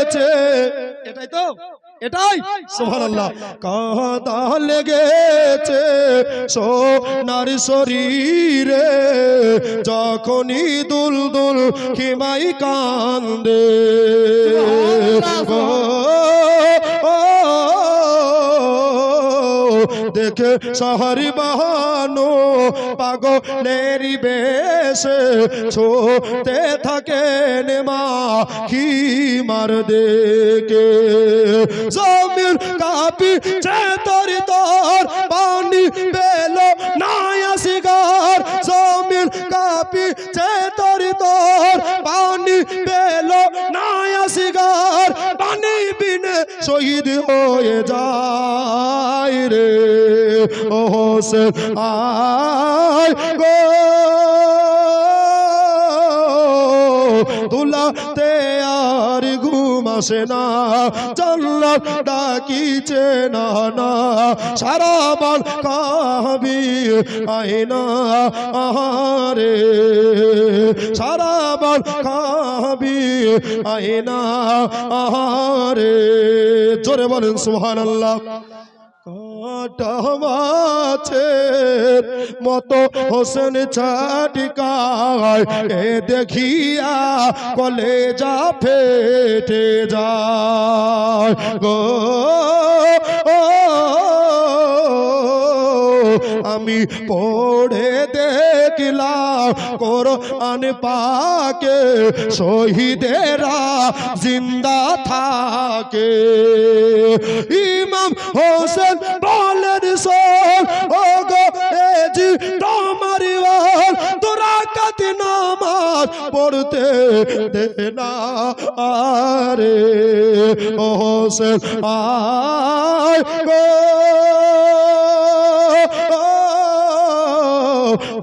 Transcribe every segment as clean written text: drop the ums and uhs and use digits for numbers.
লেগেছে, এটাই তো, এটাই সুবহানাল্লাহ। কাঁদা লেগেছে সোনার শরীরে, যখনই দুলদুল খিমাই কান্দে। দেখে শহরি বাহানো পাগলের বেশে ছোতে থাকেন মা কি মার দেখে। জমির কাপি তোর তোর পানি পেলো না আসিগার, জমির কাপি তোর তোর পানি পেলো না আসিগার, পানি বিনে শহীদ হয়ে যায় রে। ও হোসেন আয় গো দুলাতে আর ঘুম আসে না, জান্নাত ডাকিছে না না, সারা বাল কাবি আয়না আহারে, সারা বাল কাবি আয়না আহারে। জোরে বলেন সুবহানাল্লাহ। কাটা মাছের মতো হোসেন ছাটিকায়, এ দেখিয়া কলেজা ফেটে যায় গো। আমি পড়ে দেখলাম কোরআন পাকে, শহীদেরা জিন্দা থাকে। ইমাম হোসেন বলেন শোন ও গো এ জি তোমার ওয়াল, তোরা কাত নামাজ পড়তে দে না আরে। ও হোসেন আয় গো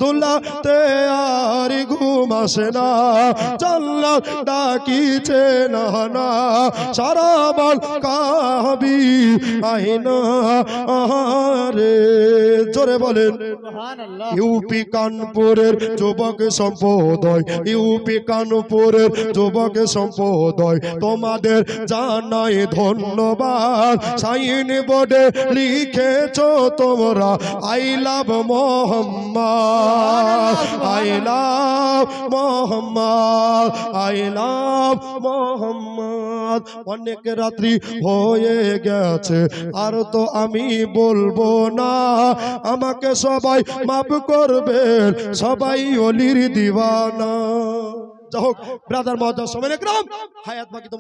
দুলাতে আর ঘুম আসে না, জান্নাত ডাকিছে না না, সারা বাল কাবি আয়না আহারে। জোরে বলেন সুবহানাল্লাহ। ইউপি কানপুরের যুবক সম্প্রদায়, ইউপি কানপুরের যুবক সম্প্রদায়, তোমাদের জানাই ধন্যবাদ। সাইন বোর্ডে লিখেছো তোমরা I love Mohammad, I love Mohammad, I love Mohammad. অনেক রাত্রি হয়ে গেছে আর তো আমি বলবো না, আমাকে সবাই মাফ করবেন, সবাই অলির দিওয়ানা। যাই হোক ব্রাদার মহতরম হায়াত বাকি তো